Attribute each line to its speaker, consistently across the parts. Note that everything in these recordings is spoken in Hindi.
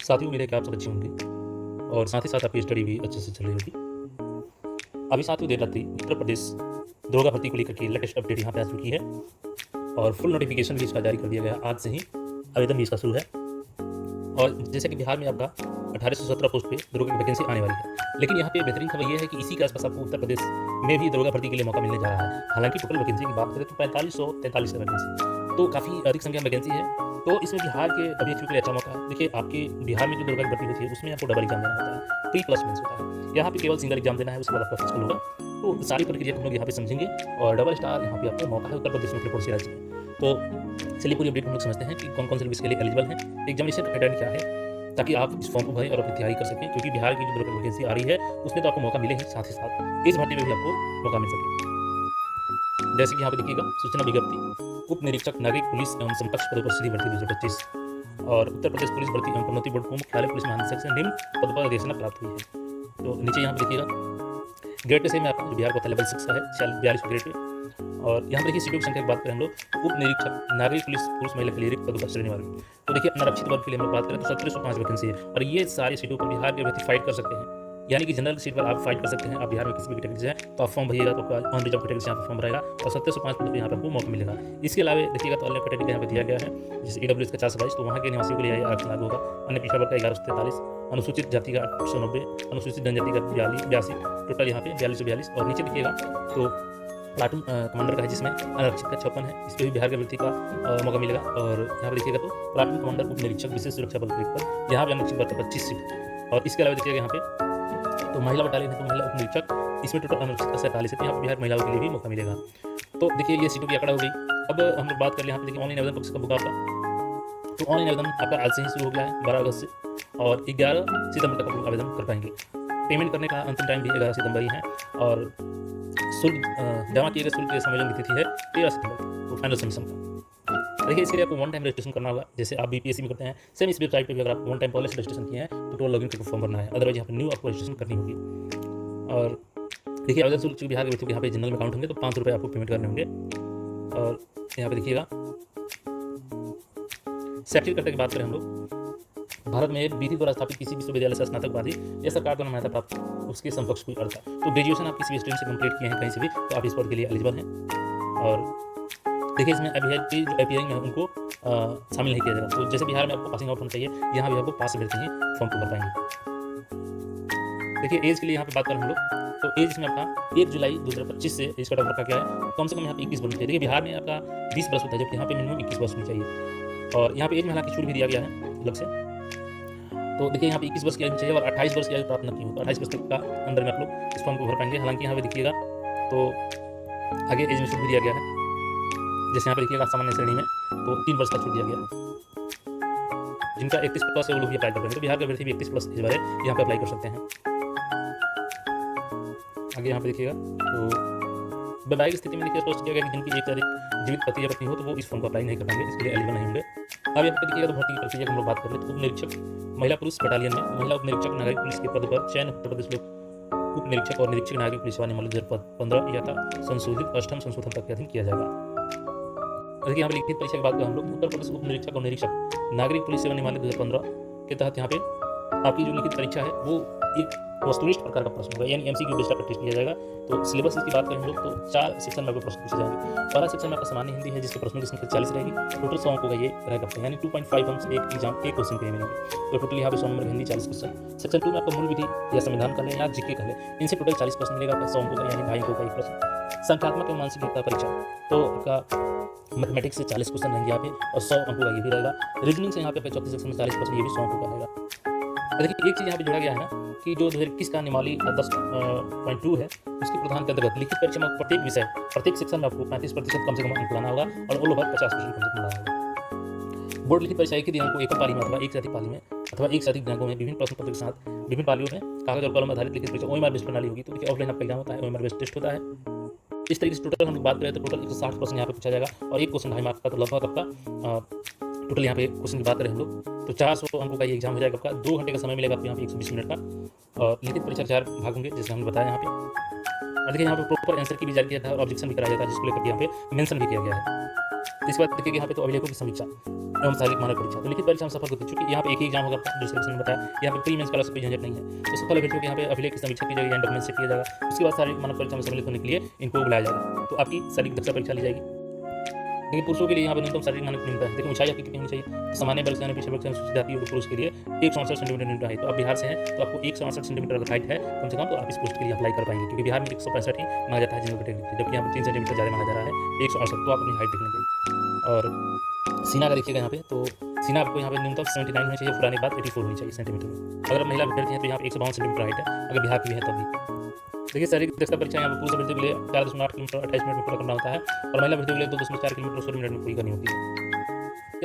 Speaker 1: साथियों, उम्मीद है कि आप सब अच्छे होंगे और साथ ही साथ आपकी स्टडी भी अच्छे से चल रही होगी। अभी साथियों, देर रात्रि उत्तर प्रदेश दरोगा भर्ती को लेकर के लेटेस्ट अपडेट यहाँ पे आ चुकी है और फुल नोटिफिकेशन भी इसका जारी कर दिया गया। आज से ही आवेदन भी इसका शुरू है। और जैसे कि बिहार में आपका 1817 पोस्ट पे दरोगा की वैकेंसी आने वाली है, लेकिन यहाँ पे बेहतरीन खबर ये है कि इसी के आसपास आपको उत्तर प्रदेश में भी दरोगा भर्ती के लिए मौका मिलने जा रहा है। हालांकि टोटल वैकेंसी की बात करें तो 4543 वैकेंसी, तो काफ़ी अधिक संख्या में वैकेंसी है। तो इसमें बिहार के अभ्यर्थियों के लिए अच्छा मौका है। देखिए, आपके बिहार में जो दरोगा की भर्ती होती है उसमें आपको डबल एग्जाम देना होता है, 3+ मेंस होता है। यहाँ पे केवल सिंगल एग्जाम देना है, उसके बाद आपका फिजिकल होगा। तो सारी प्रक्रिया हम लोग यहाँ पे समझेंगे और डबल स्टार यहाँ पे आपको मौका है उत्तर प्रदेश में रिपोर्ट से राज्य में। तो चलिए पूरी अपडेट हम लोग समझते हैं कि कौन कौन से लोग इसके लिए एलिजिबल हैं, एग्जामिनेशन पैटर्न क्या है, ताकि आप इस फॉर्म को भरें और अपनी तैयारी कर सकें। क्योंकि बिहार की जो दरोगा वैकेंसी आ रही है उसमें तो आपको मौका मिले ही, साथ ही साथ इस भर्ती में भी आपको मौका मिल सके। जैसे कि यहाँ पे देखिएगा, सूचना विज्ञप्ति उप निरीक्षक नागरिक पुलिस एवं समकक्ष पदों पर सीधी भर्ती 2025 और उत्तर प्रदेश पुलिस भर्ती एवं प्रोन्नति बोर्ड को मुख्यालय पुलिस महानिदेशक से निम्न पद पर अधिसूचना प्राप्त हुई है। तो नीचे यहाँ पे देखिएगा, ग्रेड पे से में आपका जो बिहार का लेवल 6 का है 42 ग्रेड पे। और यहाँ पर देखिए सीटों की संख्या की बात करें हम लोग, उप निरीक्षक नागरिक पुलिस पुरुष महिला क्लियरिक पदों पर श्रेणी वाले। तो देखिए, आरक्षित वर्ग के लिए हम लोग बात करें तो 1705 वैकेंसी है और ये सारी सीटों पर बिहार के अभ्यर्थी फाइट कर सकते हैं। यानी कि जनरल सीट पर आप फाइट कर सकते हैं। आप बिहार में किसी भी कैटेगरी से हैं तो आप फॉर्म भरिएगा तो आपका ऑन रिजर्व कैटेगरी से यहाँ पर फॉर्म रहेगा और 1705 पदों पर यहाँ पर आपको मौका मिलेगा। इसके अलावा देखिएगा तो अन्य कैटेगरी यहाँ पर दिया गया है, जैसे EWS का 422, तो वहाँ के निवासियों के लिए आरक्षण लागू होगा। अन्य पिछड़ा वर्ग का 1143, अनुसूचित जाति का 890, अनुसूचित जनजाति का 82, टोटल यहाँ पे 4242। और नीचे देखिएगा तो प्लाटून कमांडर का है, जिसमें अनारक्षित का 56 है, इस पर भी बिहार के व्यक्ति का मौका मिलेगा। और यहाँ पर देखिएगा तो प्लाटून कमांडर उप निरीक्षक विशेष सुरक्षा बल पर यहाँ पे अनारक्षित वर्ग का 25 सीट। और इसके अलावा देखिएगा यहाँ पे तो महिला बटालियन है तो महिला उप निरीक्षक, इसमें टोटल अनारक्षित का 47 है, तो यहाँ पर बिहार महिलाओं के लिए भी मौका मिलेगा। तो देखिए, ये सीटों की आंकड़ा हो गई। अब हम लोग बात कर ले यहाँ पे देखिए ऑनलाइन आवेदन कब होगा आपका। तो ऑनलाइन आवेदन आपका आज से ही शुरू हो गया है 12 अगस्त से और 11 सितंबर तक आप लोग आवेदन कर पाएंगे। पेमेंट करने का अंतिम टाइम भी 11 सितंबर ही है और शुल्क जमा किए गए शुल्क की समायोजन की तिथि है 13 सितंबर, तो फाइनल सबमिशन का। देखिए, इसके लिए आपको वन टाइम रजिस्ट्रेशन करना होगा, जैसे आप BPSC में करते हैं सेम इस वेबसाइट पे भी अगर आप वन टाइम पहले से रजिस्ट्रेशन किए हैं तो टोटल लॉगिन करके फॉर्म भरना है, अदरवाइज यहाँ पर न्यू आपको रजिस्ट्रेशन करनी होगी। और देखिए, आवेदन शुल्क जो बिहार के व्यक्तियों के यहाँ पे जनरल में काउंट होंगे तो 500 रुपये आपको पेमेंट करने होंगे। और यहाँ पे देखिएगा शैक्षिक कर्तव्य की बात करें हम लोग, भारत में विधि द्वारा स्थापित किसी विश्वविद्यालय से स्नातकवादी या सरकार द्वारा मान्यता प्राप्त उसके समकक्ष कोई अर्थ है। तो ग्रेजुएशन आप किसी भी स्ट्रीम से कंप्लीट किए हैं कहीं से भी तो आप इस पद के लिए एलिजिबल हैं। और देखिए, इसमें अभ्यर्थी जो अपीयरिंग है उनको शामिल नहीं किया जाएगा। तो जैसे बिहार में आपको पासिंग आउट होना चाहिए, यहाँ भी आपको पास अभ्यर्थी ही फॉर्म को भर पाएंगे। देखिए, एज के लिए यहाँ पे बात करें हम लोग तो एज इसमें आपका 1 जुलाई 2025 से एज कट ऑफ रखा गया है। कम से कम यहाँ पे 21 वर्ष चाहिए। देखिए, बिहार में आपका 20 वर्ष होता है, जबकि यहाँ पे मिनिमम 21 वर्ष होनी चाहिए। और यहाँ पे एज में हालांकि छूट भी दिया गया है अलग से। तो देखिए, यहाँ पे 21 वर्ष की आयु चाहिए और 28 वर्ष की आयु प्राप्त न की हो, तो 28 वर्ष तक का अंदर में आप लोग इस फॉर्म को भर पाएंगे। हालांकि यहाँ पे देखिएगा तो आगे एज में छूट भी दिया गया है, जैसे यहाँ पे देखिएगा सामान्य श्रेणी में तो 3 वर्ष का छूट दिया गया है। जिनका 31+ है वो लोग भी अप्लाई कर पाएंगे। तो बिहार के अभ्यर्थी भी 31+ एज वाले यहाँ पे अप्लाई कर सकते हैं। आगे यहाँ पे देखिएगा तो वैवाहिक स्थिति में देखिए स्पष्ट किया गया कि जिनकी एक से अधिक जीवित पति या पत्नी हो तो वो इस फॉर्म को अप्लाई नहीं कर पाएंगे, इसके लिए एलिजिबल नहीं होंगे। अब यहाँ पे देखिएगा तो भर्ती की प्रक्रिया की हम लोग बात करें तो उप निरीक्षक महिला पुरुष बटालियन में महिला उप निरीक्षक नागरिक पुलिस के पद पर चयन उत्तर प्रदेश लोक उप निरीक्षक और निरीक्षक नागरिक पुलिस सेवा नियमावली 2015 या संशोधित 8वीं संशोधन तक के अधीन किया जाएगा। देखिए, यहाँ पे लिखित परीक्षा की बात करें हम लोग, उत्तर प्रदेश उप निरीक्षक और निरीक्षक नागरिक पुलिस सेवा नियमावली 2015 के तहत यहाँ पे आपकी जो लिखित परीक्षा है वो एक वस्तुनिष्ठ प्रकार का प्रश्न होगा, यानी MCQ बेस्ड टेस्ट लिया जाएगा। तो सिलेबस की बात करें हम लोग तो 4 सेक्शन में आपको प्रश्न पूछे जाएंगे। पहला सेक्शन में आपका सामान्य हिंदी है, जिसके प्रश्नों की संख्या 40 रहेगी। टोटल 100 अंकों का ये रहेगा, यानी 2.5 अंक एक एग्जाम एक क्वेश्चन पे मिलेंगे। तो टोटल यहाँ पे 100 नंबर हिंदी 40 क्वेश्चन। सेक्शन 2 में आपको मूल विधि या संविधान कर ले या GK कर ले, इनसे टोटल 40 प्रश्न मिलेगा आपका 100 अंकों का, यानी 2.5 अंकों का एक प्रश्न। संख्यात्मक एवं मानसिक योग्यता परीक्षा तो आपका मैथमेटिक्स से 40 क्वेश्चन रहेंगे यहाँ पे और 100 अंकों का ये भी रहेगा। रीजनिंग से यहाँ पे 34 सेक्शन में 40 प्रश्न, ये भी 100 अंकों का रहेगा। देखिए, एक चीज़ यहाँ पे जोड़ा गया है ना कि जो 2021 का नियमावली 10.2 है उसके प्रावधान के अंतर्गत लिखित परीक्षा में प्रत्येक विषय प्रत्येक सेक्शन में आपको 35% कम से कम अंक लाना होगा और ऑल ओवर 50% कम से कम लाना होगा। बोर्ड लिखित परीक्षा एक ही दिनांक को एक पाली में अथवा एक से अधिक पाली में अथवा एक से अधिक दिनांकों में विभिन्न प्रश्न पत्र के साथ विभिन्न पालियों में कागज और कलम आधारित लिखित परीक्षा OMR बेस्ड प्रणाली होगी। तो देखिए, ऑफलाइन आपका एग्जाम होता है, OMR बेस्ड टेस्ट होता है। इस तरीके से टोटल हम लोग बात करें तो टोटल 160 प्रश्न यहाँ पे पूछा जाएगा और एक क्वेश्चन 2.5 मार्क का, तो लगभग आपका टोटल यहाँ पे क्वेश्चन की बात करें हम लोग तो 400 अंकों का ये एग्जाम हो जाएगा आपका। 2 घंटे का समय मिलेगा आपको यहाँ पे 120 मिनट का। और लिखित परीक्षा 4 भाग होंगे जैसे हमने बताया यहाँ पे। और देखिए, यहाँ पे प्रॉपर आंसर की भी जारी किया था और ऑब्जेक्शन भी कराया जाता है, जिसको लेकर यहाँ पे मेंशन भी किया गया है। इसके बाद देखिए यहाँ पे तो अभिलेखों की समीक्षा एवं शारीरिक मानक परीक्षा। तो लिखित परीक्षा में सफल होती है, चूंकि यहाँ पे एक ही एग्जाम होगा, दूसरे क्वेश्चन में बताया, यहाँ पे प्री मेंस क्लास कोई झंझट नहीं है। तो सफल अभ्यर्थियों के यहाँ पे अभिलेख की समीक्षा की जाएगी, डॉक्यूमेंट चेक किया जाएगा। उसके बाद शारीरिक मानक परीक्षा में सम्मिलित होने के लिए इनको बुलाया जाएगा। तो आपकी शारीरिक दक्षता परीक्षा ली जाएगी। लेकिन पुरुषों के लिए यहाँ पर न्यूनतम शारीरिक मानक न्यूनतम है। देखिए ऊंचाई आपकी कितनी होनी चाहिए, तो सामान्य वर्ग से पिछले वर्ग से अनुसूचित जाति और पुरुष के लिए 168 सेंटीमीटर न्यूनतम है। तो आप बिहार से हैं तो आपको 168 सेंटीमीटर अगर हाइट है कम से कम, तो आप इस पोस्ट के लिए अप्लाई कर पाएंगे, क्योंकि बिहार में 165 ही माना जाता है जनरल कैटेगरी, जबकि यहाँ पर 3 सेंटीमीटर ज़्यादा माना जा रहा है 168। तो आप अपनी हाइट देख लेंगे। और सीना का देखिएगा यहाँ पे, तो सीना आपको यहाँ पे न्यूनतम 79 होनी चाहिए, पुराने के बाद 84 होनी चाहिए सेंटीमीटर में। अगर महिला अभ्यर्थी हैं तो यहाँ पे 152 सेंटीमीटर हाइट है, अगर बिहार की भी है तब भी। देखिए शारीरिक दक्षता परीक्षा यहाँ पर पुरुष अभ्यर्थियों के लिए 4.8 किलोमीटर 28 मिनट में पूरा करना होता है, और महिला अभ्यर्थियों के लिए 2.4 किलोमीटर 16 मिनट में पूरी करनी होती है।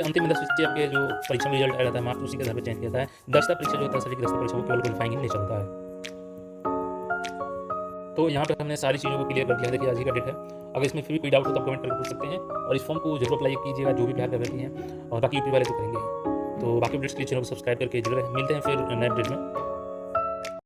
Speaker 1: अंतिम में 10 आपके जो परीक्षा में रिजल्ट आ जाता है, मार्क्स उसी के आधार पर चयन किया जाता है। दक्षता परीक्षा जो होता है, शारीरिक दक्षता परीक्षा वो केवल क्वालिफाइंग नहीं चलता है। तो यहाँ पे हमने सारी चीज़ों को क्लियर कर दिया। देखिए आज ही का डेट है, अगर इसमें फिर भी कोई डाउट हो तो आप कमेंट करके पूछ सकते हैं, और इस फॉर्म को जरूर अप्लाई कीजिएगा जो भी बिहार के अभ्यर्थी हैं, और बाकी यूपी वाले तो करेंगे। तो बाकी अपडेट्स के लिए चैनल को सब्सक्राइब करके जुड़े रहें। मिलते हैं फिर नए अपडेट में।